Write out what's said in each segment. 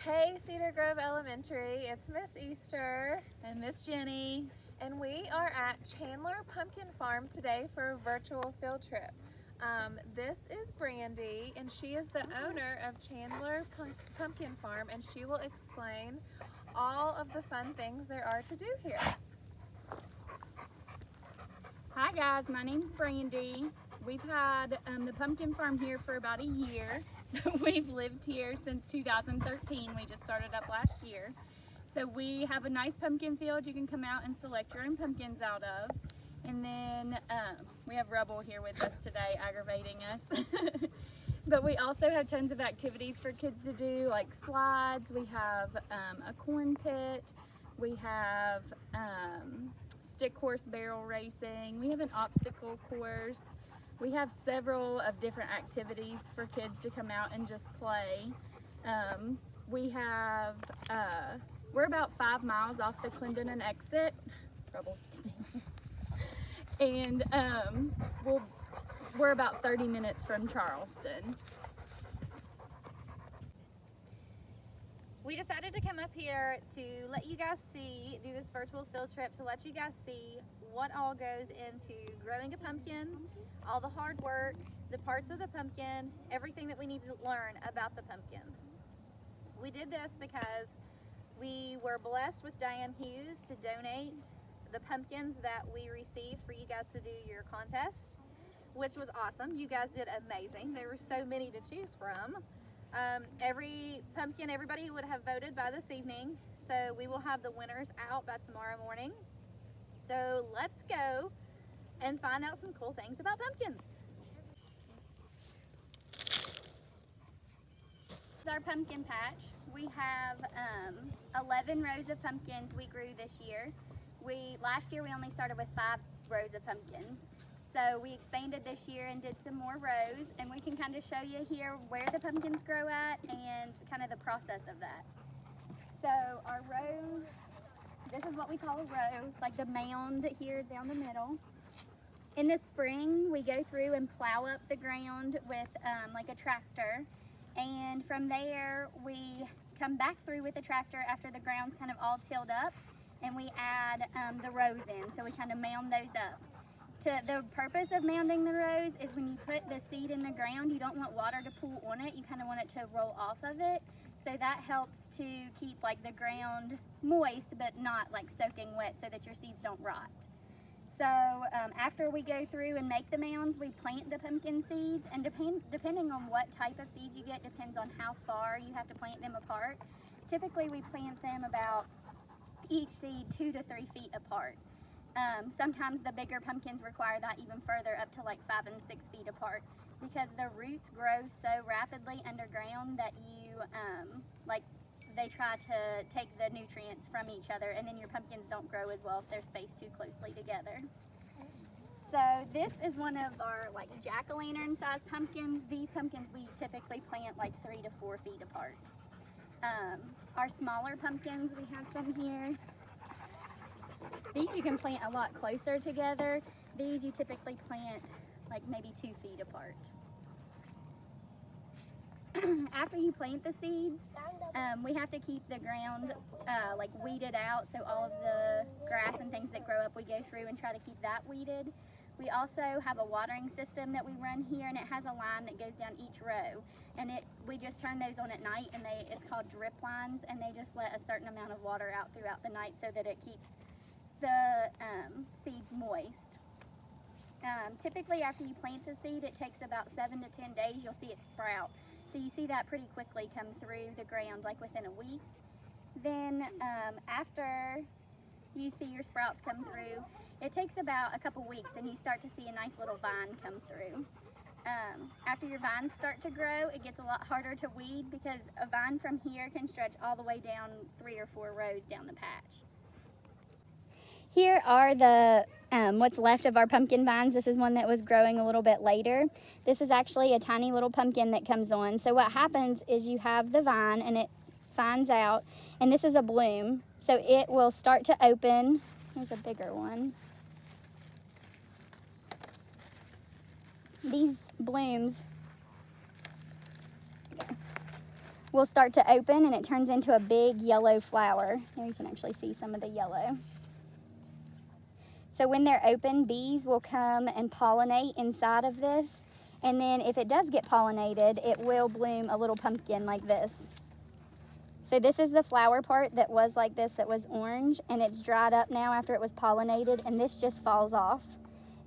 Hey Cedar Grove Elementary, it's Miss Easter And Miss Jenny. and we are at Chandler'sPumpkin Farm today for a virtual field trip. This is Brandy and she is the owner of Pumpkin Farm and she will explain all of the fun things there are to do here. Hi guys, my name's Brandy. We've had the pumpkin farm here for about a year. We've lived here since 2013. We just started up last year. So we have a nice pumpkin field you can come out and select your own pumpkins out of. And then we have Rubble here with us today aggravating us. But we also have tons of activities for kids to do, like slides. We have a corn pit. We have stick horse barrel racing. We have an obstacle course. We have several of different activities for kids to come out and just play. We have, we're about 5 miles off the Clendenin exit. Rubble. And we're about 30 minutes from Charleston. We decided to come up here to let you guys do this virtual field trip to let you guys see what all goes into growing a pumpkin, all the hard work, the parts of the pumpkin, everything that we need to learn about the pumpkins. We did this because we were blessed with Diane Hughes to donate the pumpkins that we received for you guys to do your contest, which was awesome. You guys did amazing. There were so many to choose from. Every pumpkin, everybody would have voted by this evening, so we will have the winners out by tomorrow morning. So let's go and find out some cool things about pumpkins. This is our pumpkin patch. We have 11 rows of pumpkins we grew this year. Last year we only started with 5 rows of pumpkins. So we expanded this year and did some more rows, and we can kind of show you here where the pumpkins grow at and kind of the process of that. So our rows, this is what we call a row, like the mound here down the middle. In the spring, we go through and plow up the ground with like a tractor, and from there we come back through with the tractor after the ground's kind of all tilled up, and we add the rows in, so we kind of mound those up. The purpose of mounding the rows is when you put the seed in the ground, you don't want water to pool on it, you kind of want it to roll off of it. So that helps to keep like the ground moist but not like soaking wet so that your seeds don't rot. So after we go through and make the mounds, we plant the pumpkin seeds, and depending on what type of seeds you get depends on how far you have to plant them apart. Typically we plant them about each seed 2 to 3 feet apart. Sometimes the bigger pumpkins require that even further, up to like 5 and 6 feet apart, because the roots grow so rapidly underground that they try to take the nutrients from each other, and then your pumpkins don't grow as well if they're spaced too closely together. So this is one of our like jack-o'-lantern size pumpkins. These pumpkins we typically plant like 3 to 4 feet apart. Our smaller pumpkins, we have some here. These you can plant a lot closer together. These you typically plant like maybe 2 feet apart. After you plant the seeds, we have to keep the ground like weeded out, so all of the grass and things that grow up, we go through and try to keep that weeded. We also have a watering system that we run here, and it has a line that goes down each row, and we just turn those on at night, and it's called drip lines, and they just let a certain amount of water out throughout the night so that it keeps the seeds moist. Typically after you plant the seed, it takes about 7 to 10 days, you'll see it sprout. So you see that pretty quickly come through the ground, like within a week. Then after you see your sprouts come through, it takes about a couple weeks and you start to see a nice little vine come through. After your vines start to grow, it gets a lot harder to weed, because a vine from here can stretch all the way down 3 or 4 rows down the patch. Here are the what's left of our pumpkin vines. This is one that was growing a little bit later. This is actually a tiny little pumpkin that comes on. So what happens is you have the vine and it vines out, and this is a bloom. So it will start to open. Here's a bigger one. These blooms will start to open and it turns into a big yellow flower. There you can actually see some of the yellow. So when they're open, bees will come and pollinate inside of this. And then if it does get pollinated, it will bloom a little pumpkin like this. So this is the flower part that was like this, that was orange, and it's dried up now after it was pollinated, and this just falls off.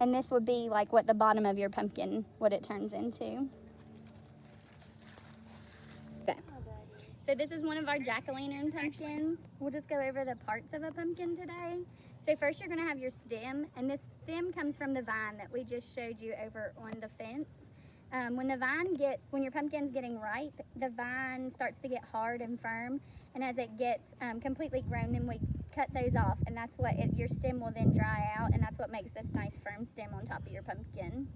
And this would be like what the bottom of your pumpkin, what it turns into. Okay. So this is one of our jack-o'-lantern pumpkins. We'll just go over the parts of a pumpkin today. So first you're gonna have your stem, and this stem comes from the vine that we just showed you over on the fence. When your pumpkin's getting ripe, the vine starts to get hard and firm, and as it gets completely grown, then we cut those off, and that's what your stem will then dry out, and that's what makes this nice firm stem on top of your pumpkin.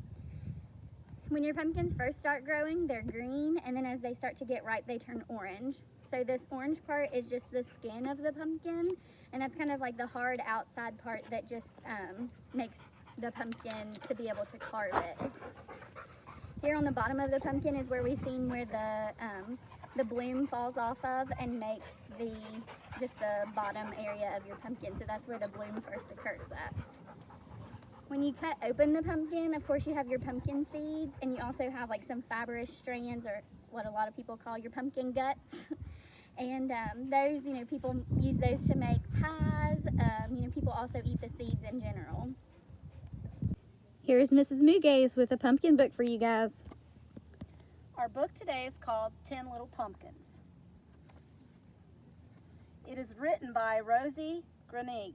When your pumpkins first start growing, they're green, and then as they start to get ripe, they turn orange. So this orange part is just the skin of the pumpkin, and that's kind of like the hard outside part that just makes the pumpkin to be able to carve it. Here on the bottom of the pumpkin is where we've seen where the bloom falls off of and makes just the bottom area of your pumpkin. So that's where the bloom first occurs at. When you cut open the pumpkin, of course you have your pumpkin seeds, and you also have like some fibrous strands, or what a lot of people call your pumpkin guts. And those, people use those to make pies. People also eat the seeds in general. Here's Mrs. Mugaze with a pumpkin book for you guys. Our book today is called 10 Little Pumpkins. It is written by Rosie Grenig,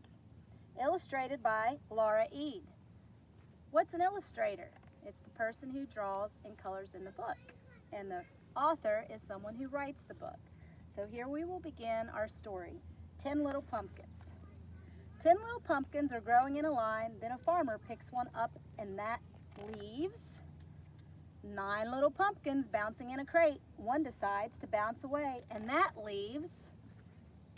illustrated by Laura Eade. What's an illustrator? It's the person who draws and colors in the book, and the author is someone who writes the book. So here we will begin our story, 10 Little Pumpkins. 10 little pumpkins are growing in a line, then a farmer picks one up, and that leaves 9 little pumpkins bouncing in a crate. One decides to bounce away, and that leaves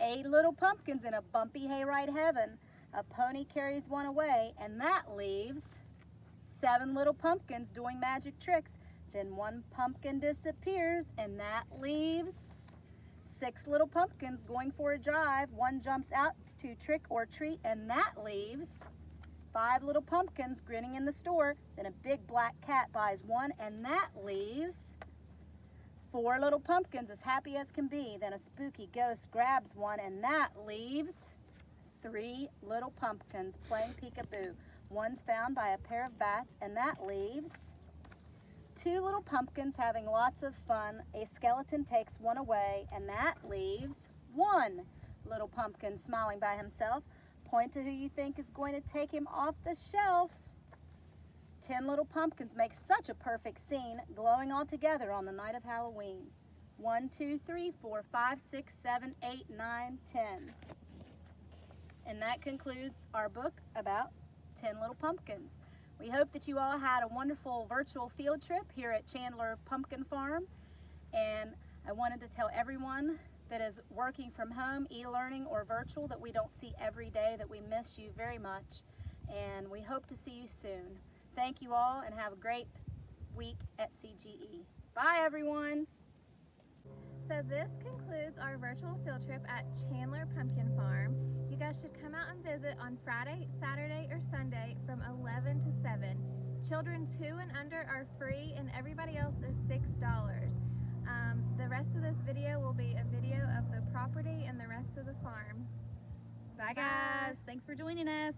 8 little pumpkins in a bumpy hayride heaven. A pony carries one away, and that leaves 7 little pumpkins doing magic tricks. Then one pumpkin disappears, and that leaves 6 little pumpkins going for a drive. One jumps out to trick or treat, and that leaves 5 little pumpkins grinning in the store. Then a big black cat buys one, and that leaves 4 little pumpkins as happy as can be. Then a spooky ghost grabs one, and that leaves 3 little pumpkins playing peekaboo. One's found by a pair of bats, and that leaves 2 little pumpkins having lots of fun. A skeleton takes one away, and that leaves 1 little pumpkin smiling by himself. Point to who you think is going to take him off the shelf. 10 little pumpkins make such a perfect scene, glowing all together on the night of Halloween. 1, 2, 3, 4, 5, 6, 7, 8, 9, 10. And that concludes our book about 10 Little Pumpkins. We hope that you all had a wonderful virtual field trip here at Chandler Pumpkin Farm. And I wanted to tell everyone that is working from home, e-learning or virtual, that we don't see every day, that we miss you very much. And we hope to see you soon. Thank you all, and have a great week at CGE. Bye, everyone. So this concludes our virtual field trip at Chandler Pumpkin Farm. You guys should come out and visit on Friday, Saturday, or Sunday from 11 to 7. Children 2 and under are free, and everybody else is $6. The rest of this video will be a video of the property and the rest of the farm. Bye guys. Thanks for joining us.